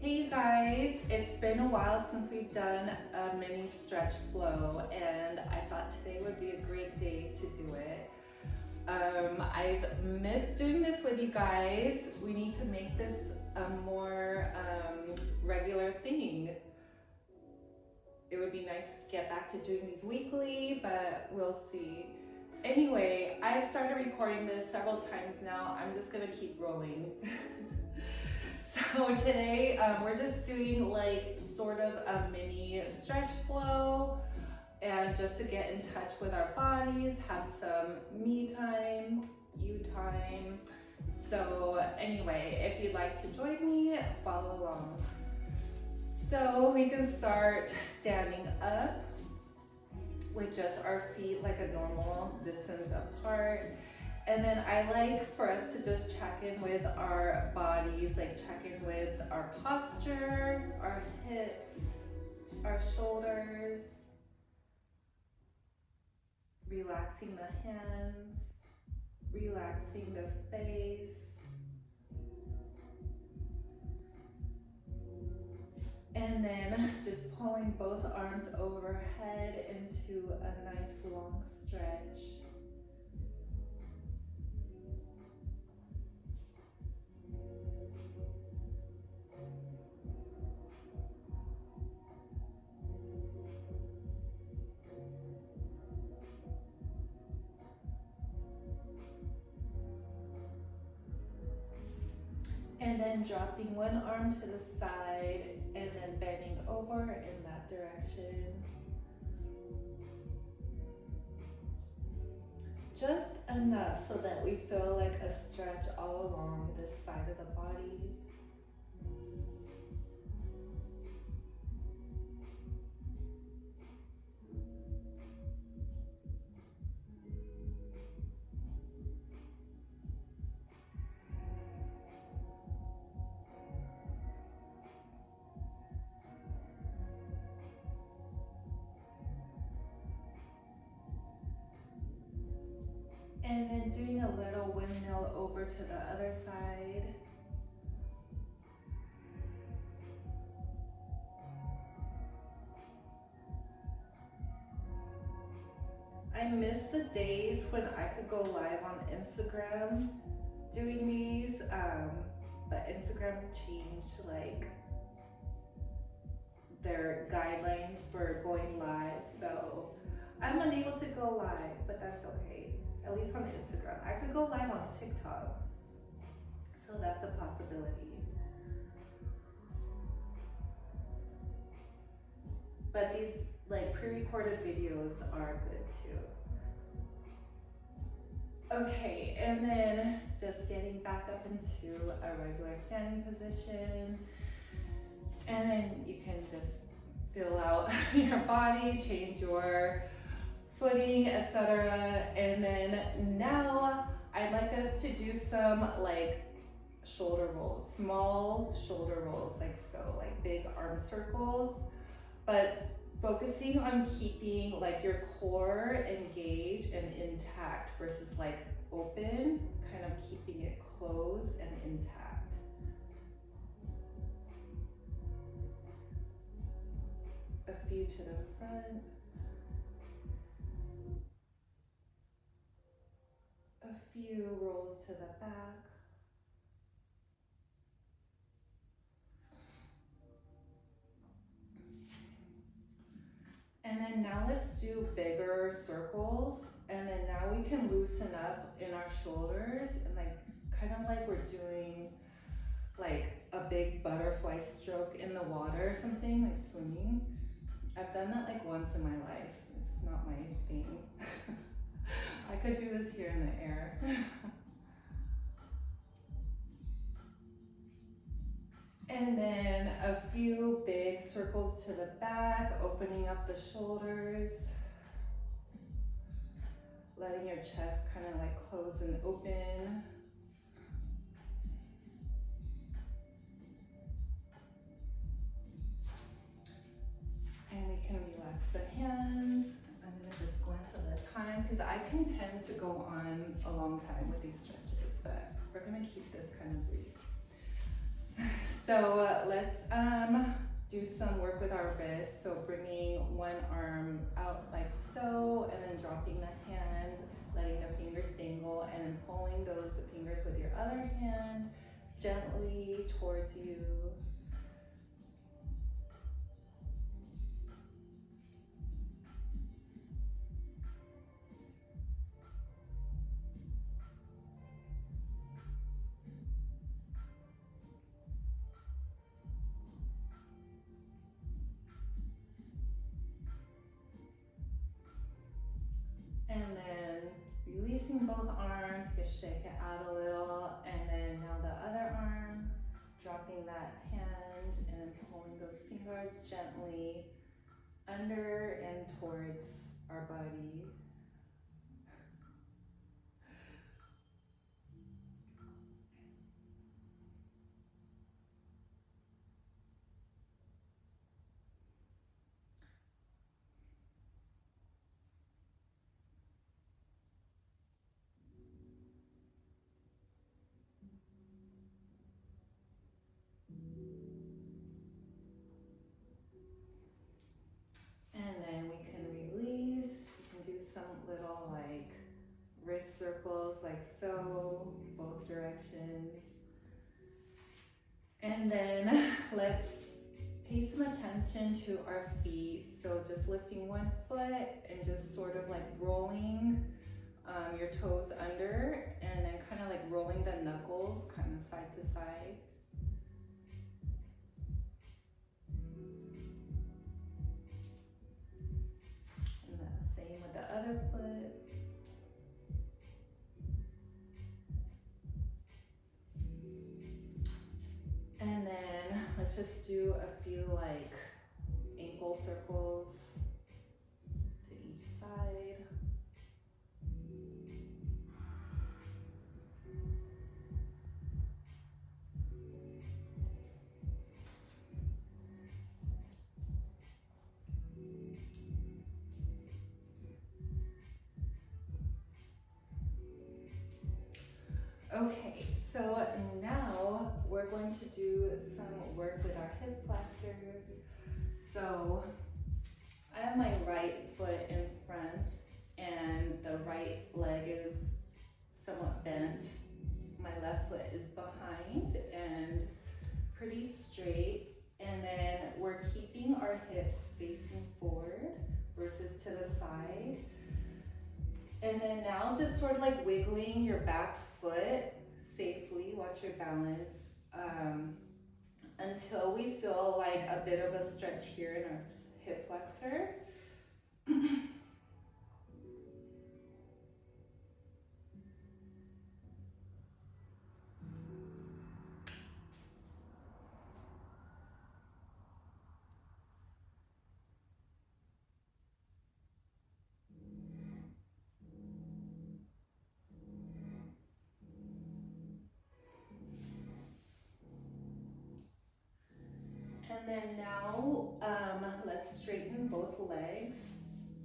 Hey guys, it's been a while since we've done a mini stretch flow and I thought today would be a great day to do it. I've missed doing this with you guys. We need to make this a more regular thing. It would be nice to get back to doing these weekly, but we'll see. Anyway, I've started recording this several times now. I'm just gonna keep rolling. So today we're just doing like sort of a mini stretch flow and just to get in touch with our bodies, have some me time, you time. So anyway, if you'd like to join me, follow along. So we can start standing up with just our feet like a normal distance apart. And then I like for us to just check in with our bodies, like check in with our posture, our hips, our shoulders, relaxing the hands, relaxing the face. And then just pulling both arms overhead into a nice long stretch. And then dropping one arm to the side and then bending over in that direction. Just enough so that we feel like a stretch all along this side of the body. And then doing a little windmill over to the other side. I miss the days when I could go live on Instagram doing these, but Instagram changed like their guidelines for going live, so I'm unable to go live, but that's okay. At least on Instagram. I could go live on TikTok, so that's a possibility. But these like pre-recorded videos are good too. Okay, and then just getting back up into a regular standing position. And then you can just feel out your body, change your footing, etc. And then now I'd like us to do some like shoulder rolls, small shoulder rolls, like so, like big arm circles, but focusing on keeping like your core engaged and intact versus like open, kind of keeping it closed and intact. A few to the front. A few rolls to the back. And then now let's do bigger circles. And then now we can loosen up in our shoulders and like kind of like we're doing like a big butterfly stroke in the water or something, like swimming. I've done that like once in my life. It's not my thing. I could do this here in the air. And then a few big circles to the back, opening up the shoulders. Letting your chest kind of like close and open. And we can relax the hands. I'm gonna just glance at the time because I can tend to go on a long time with these stretches, but we're gonna keep this kind of brief. So let's do some work with our wrist. So bringing one arm out like so, and then dropping the hand, letting the fingers dangle, and then pulling those fingers with your other hand gently towards you. And then releasing both arms, just shake it out a little, and then now the other arm, dropping that hand and pulling those fingers gently under and towards our body. And then we can release. We can do some little like wrist circles like so, both directions. And then let's pay some attention to our feet. So just lifting one foot and just sort of like rolling your toes under, and then kind of like rolling the knuckles kind of side to side. And the same with the other foot. And then let's just do a few like ankle circles to each side. Okay, so now we're going to do some work with our hip flexors. So I have my right foot in front and the right leg is somewhat bent. My left foot is behind and pretty straight. And then we're keeping our hips facing forward versus to the side. And then now just sort of like wiggling your back foot safely, watch your balance, until we feel like a bit of a stretch here in our hip flexor. And then now, let's straighten both legs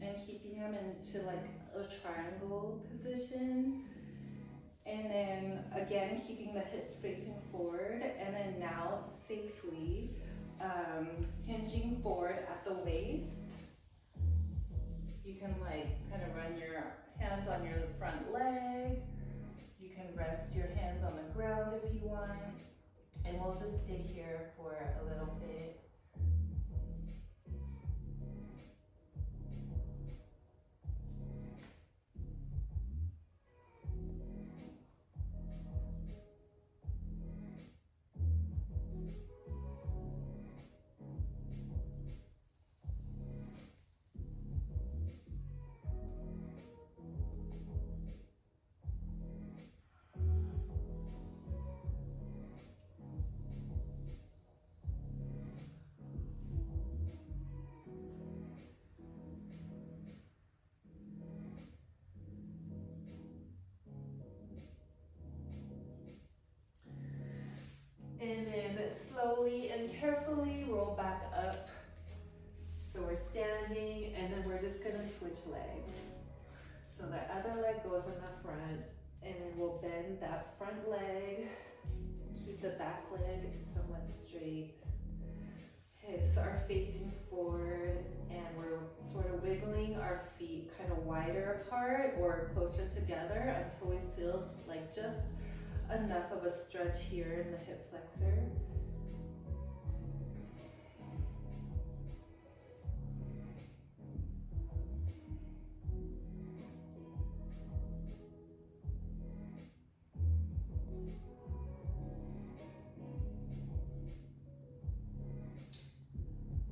and keeping them into like a triangle position. And then again, keeping the hips facing forward. And then now safely hinging forward at the waist. You can like kind of run your hands on your front leg. You can rest your hands on the ground if you want. And we'll just stay here for a little bit. And then slowly and carefully roll back up. So we're standing, and then we're just gonna switch legs. So the other leg goes in the front, and then we'll bend that front leg, keep the back leg somewhat straight. straight. Hips are facing forward, and we're sort of wiggling our feet kind of wider apart or closer together until we feel like just enough of a stretch here in the hip flexor.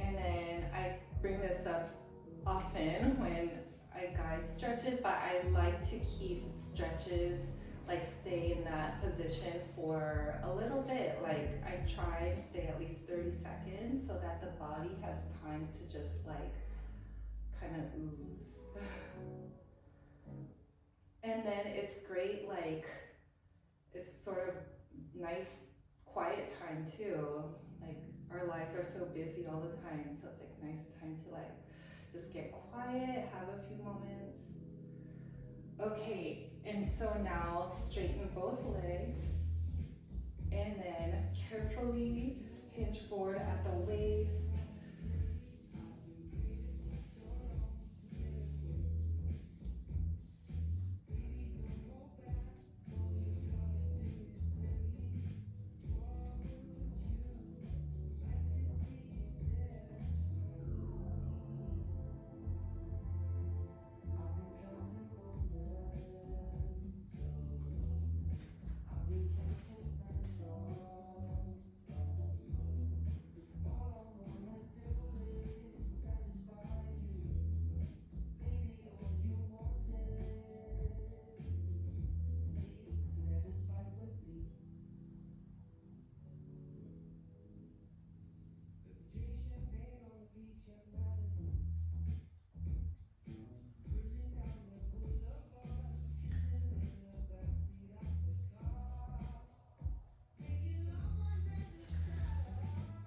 And then I bring this up often when I guide stretches, but I like to keep stretches, like stay in that position for a little bit. Like I try to stay at least 30 seconds so that the body has time to just like kind of ooze. And then it's great, like it's sort of nice quiet time too. Like our lives are so busy all the time, so it's like nice time to like just get quiet, have a few moments. Okay, and so now straighten both legs and then carefully hinge forward at the waist.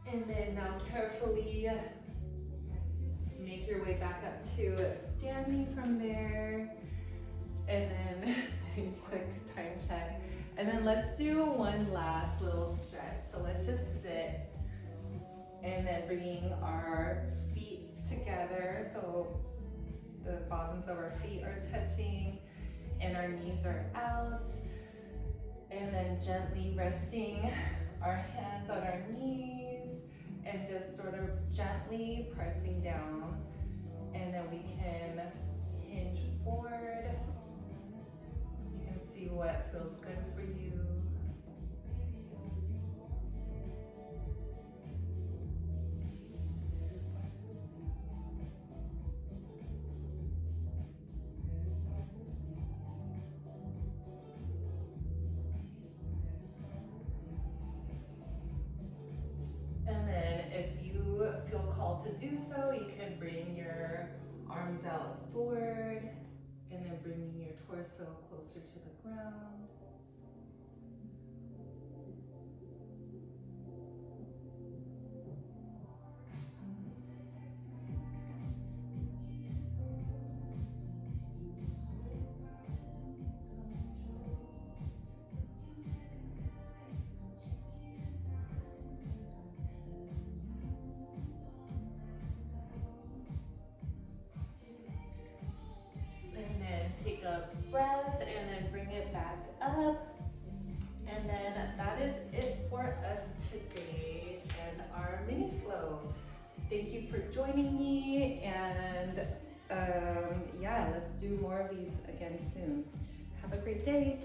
And then now carefully make your way back up to standing from there. And then doing a quick time check. And then let's do one last little stretch. So let's just sit. And then bringing our feet together. So the bottoms of our feet are touching and our knees are out. And then gently resting our hands on our knees and just sort of gently pressing down. And then we can hinge forward. You can see what feels good for you. And then if you feel called to do so, you can bring your arms out forward and then bringing your torso closer to the ground. And then take a breath and then bring it back up. And then that is it for us today and our mini flow. Thank you for joining me, and yeah, let's do more of these again soon. Have a great day.